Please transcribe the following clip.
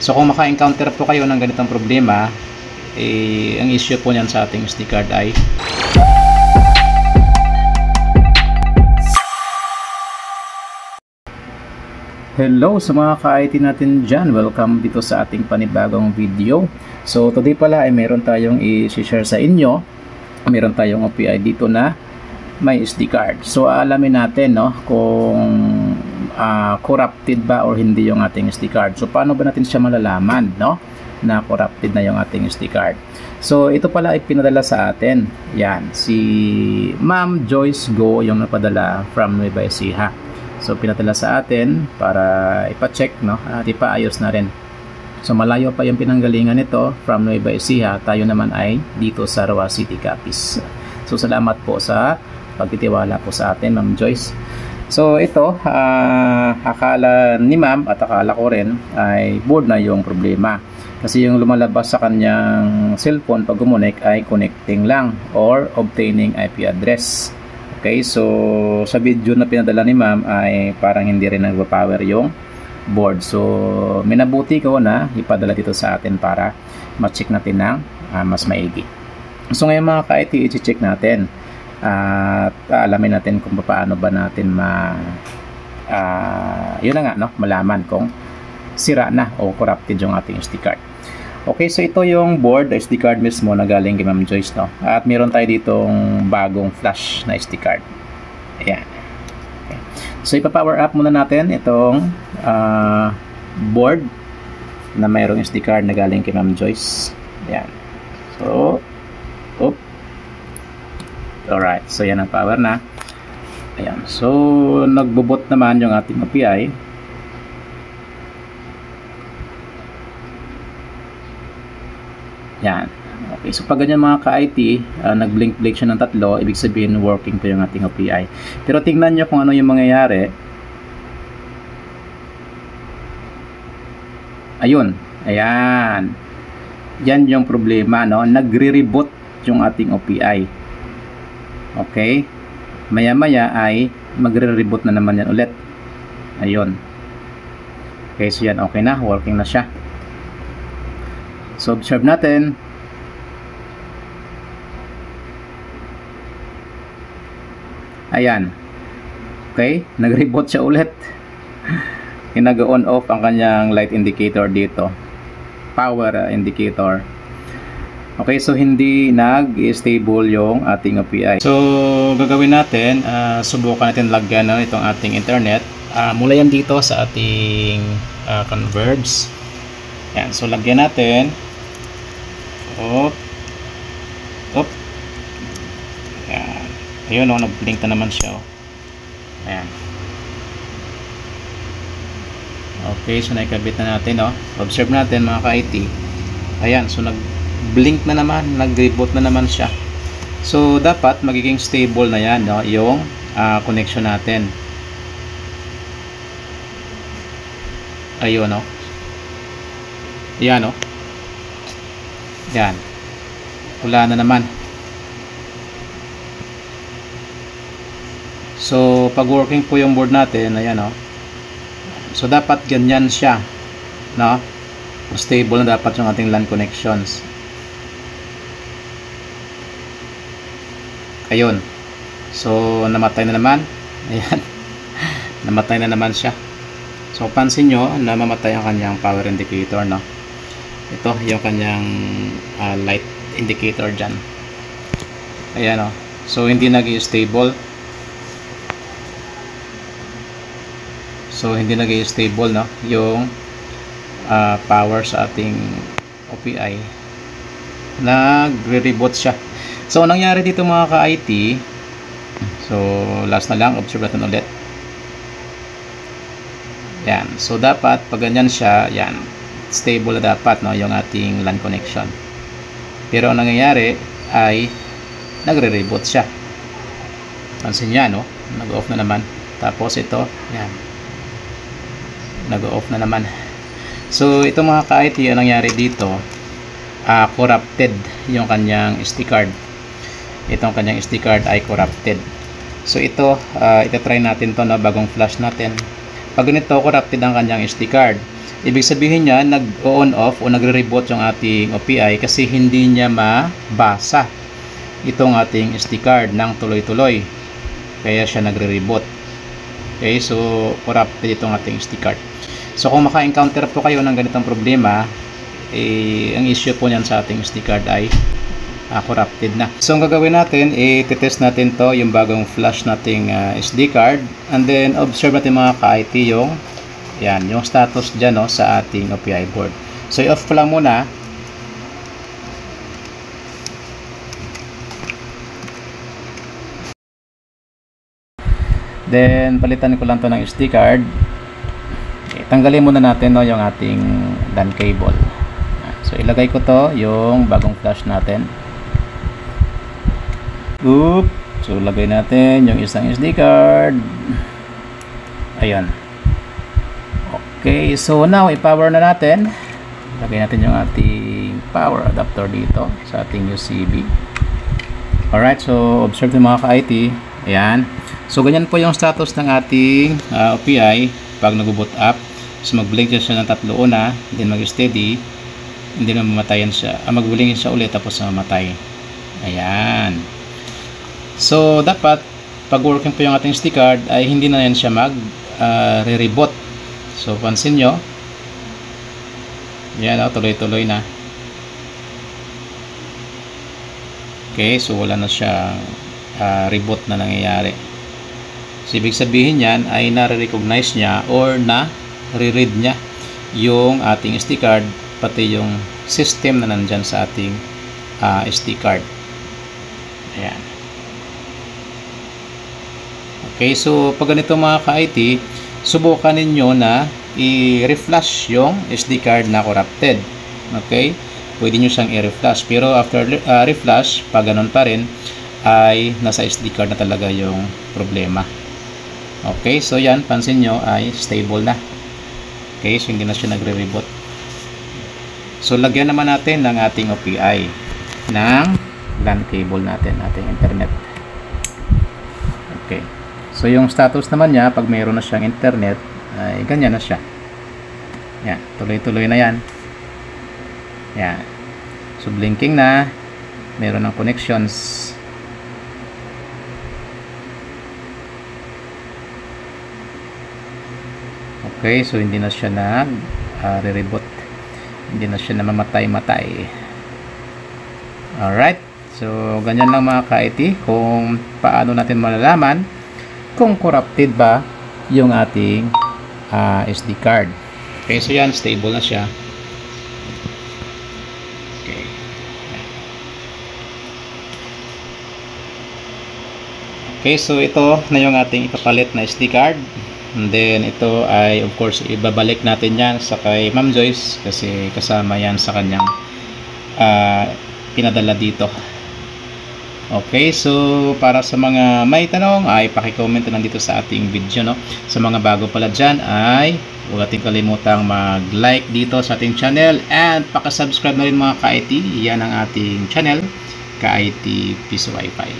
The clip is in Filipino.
So kung maka-encounter po kayo ng ganitong problema, ang issue po niyan sa ating SD card ay hello sa mga ka-IT natin dyan. Welcome dito sa ating panibagong video. So today pala ay meron tayong i-share sa inyo. Meron tayong OPI dito na may SD card. So alamin natin kung corrupted ba or hindi yung ating SD card. So paano ba natin siya malalaman na corrupted na yung ating SD card? So ito pala ay pinadala sa atin. Yan, si Ma'am Joyce Go yung napadala from Nueva Ecija. So pinadala sa atin para ipa-check at ipaayos na rin. So malayo pa yung pinanggalingan nito from Nueva Ecija. Tayo naman ay dito sa Roa City, Capiz. So salamat po sa pagtitiwala po sa atin, Ma'am Joyce. So ito, akala ni Ma'am at akala ko rin ay board na yung problema. Kasi yung lumalabas sa kanyang cellphone pag gumunik ay connecting lang or obtaining IP address. Okay, so sa video na pinadala ni Ma'am ay parang hindi rin nagpa-power yung board. So minabuti ko na ipadala dito sa atin para ma-check natin ng mas maigi. So ngayon mga ka-IT, i-check natin at alamin natin kung paano ba natin yun na nga, malaman kung sira na o corrupted yung ating SD card. Okay, so ito yung board, SD card mismo na galing kay Ma'am Joyce, at meron tayo ditong bagong flash na SD card. Ayan. Okay. So ipa-power up muna natin itong board na mayroong SD card na galing kay Ma'am Joyce. Ayan. So alright, so yan ang power na. Ayan, so nagbubot naman yung ating OPI. Yan. Okay, so pag ganyan mga ka-IT, nag-blink-blink siya ng tatlo, ibig sabihin working po yung ating OPI. Pero tingnan nyo kung ano yung mangyayari. Ayun. Ayan. Yan yung problema, nagre-reboot yung ating OPI. Okay. Maya-maya ay magre-reboot na naman yan ulit. Ayun. Okay, so yan okay na. Working na siya. So observe natin. Ayan. Okay, nag-reboot siya ulit. Nag-on off ang kanyang light indicator dito. Power indicator. Okay, so hindi nag-stable yung ating OPI. So gagawin natin, subukan natin lagyan itong ating internet. Mula yan dito sa ating Converge. Yan, so lagyan natin. Op. Yan. Ayun, nag-blink na naman siya. Ayan. Okay, so naikabit na natin. Observe natin mga ka-IT. Ayan, so nag-blink na naman, nag-reboot na naman siya. So dapat magiging stable na yan, yung connection natin. Ayun, yan, yan, wala na naman. So pag working po yung board natin, ayan, so dapat ganyan siya, stable na dapat yung ating LAN connections. Ayun, so namatay na naman. Ayan, namatay na naman siya. So pansin nyo na mamatay ang kanyang power indicator, ito yung kanyang light indicator dyan. Ayan, so hindi nag-i-stable. So hindi nag-i-stable yung power sa ating OPI. Nagre-reboot siya. So anong nangyari dito mga ka-IT, so last na lang, observe natin ulit. Yan, so dapat pag ganyan siya, yan, stable na dapat yung ating LAN connection. Pero ang nangyayari ay nagre-reboot siya. Pansin niya, nag-off na naman. Tapos ito, yan, nag-off na naman. So ito mga ka-IT, ang nangyari dito, corrupted yung kanyang SD card. Itong kanyang SD card ay corrupted. So ito, itatry natin to bagong flash natin. Pag ganito, corrupted ang kanyang SD card. Ibig sabihin niya, nag-on off o nagre-reboot yung ating OPI kasi hindi niya mabasa itong ating SD card ng tuloy-tuloy. Kaya siya nagre-reboot. Okay, so corrupted itong ating SD card. So kung maka-encounter po kayo ng ganitong problema, ang issue po niyan sa ating SD card ay corrupted na. So ang gagawin natin, i-test natin to yung bagong flash nating SD card, and then observe natin mga ka-IT yung yung status dyan, no, sa ating OPI board. So i-off ko lang muna. Then palitan ko lang to ng SD card. Okay, tanggalin muna natin, no, yung ating LAN cable. So ilagay ko to yung bagong flash natin. So lagay natin yung isang SD card. Ayan. Okay, so now i-power na natin. Lagay natin yung ating power adapter dito sa ating USB. Alright, so observe yung mga ka-IT. Ayan. So ganyan po yung status ng ating OPI pag nag-boot up. So mag-blink siya ng 3 una, then mag-steady, hindi na mamatayan siya. Mag-blink siya ulit tapos mamatay. Ayan. So dapat pag working po yung ating SD card ay hindi na yan siya re-reboot. So pansin nyo, yan, tuloy-tuloy na. Okay, so wala na siya reboot na nangyayari. So ibig sabihin yan ay nare-recognize niya or na-reread niya yung ating SD card, pati yung system na nandyan sa ating SD card. Ayan. Okay, so pag ganito mga ka-IT, subukan ninyo na i-reflash yung SD card na corrupted. Okay, pwede nyo siyang i-reflash, pero after reflash, pag ganun pa rin, ay nasa SD card na talaga yung problema. Okay, so yan, pansin nyo ay stable na. Okay, so hindi na siya nagre-reboot. So lagyan naman natin ng ating OPI ng LAN cable natin, ating internet. Okay, so yung status naman niya, pag mayroon na siyang internet, ay ganyan na siya. Yan, tuloy-tuloy na yan. Yan. So blinking na, mayroon ng connections. Okay, so hindi na siya re-reboot. Hindi na siya namamatay-matay. Alright, so ganyan lang mga ka-IT kung paano natin malalaman kung corrupted ba yung ating SD card. Okay, so yan, stable na siya. Okay. Okay, so ito na yung ating ipapalit na SD card. And then ito ay of course ibabalik natin yan sa kay Ma'am Joyce kasi kasama yan sa kanyang pinadala dito. Okay, so para sa mga may tanong ay paki-comment lang dito sa ating video, no. Sa mga bago pala dyan ay huwag natin kalimutang mag-like dito sa ating channel and paka-subscribe na rin mga ka-IT. Yan ang ating channel, ka-IT Piso Wi-Fi.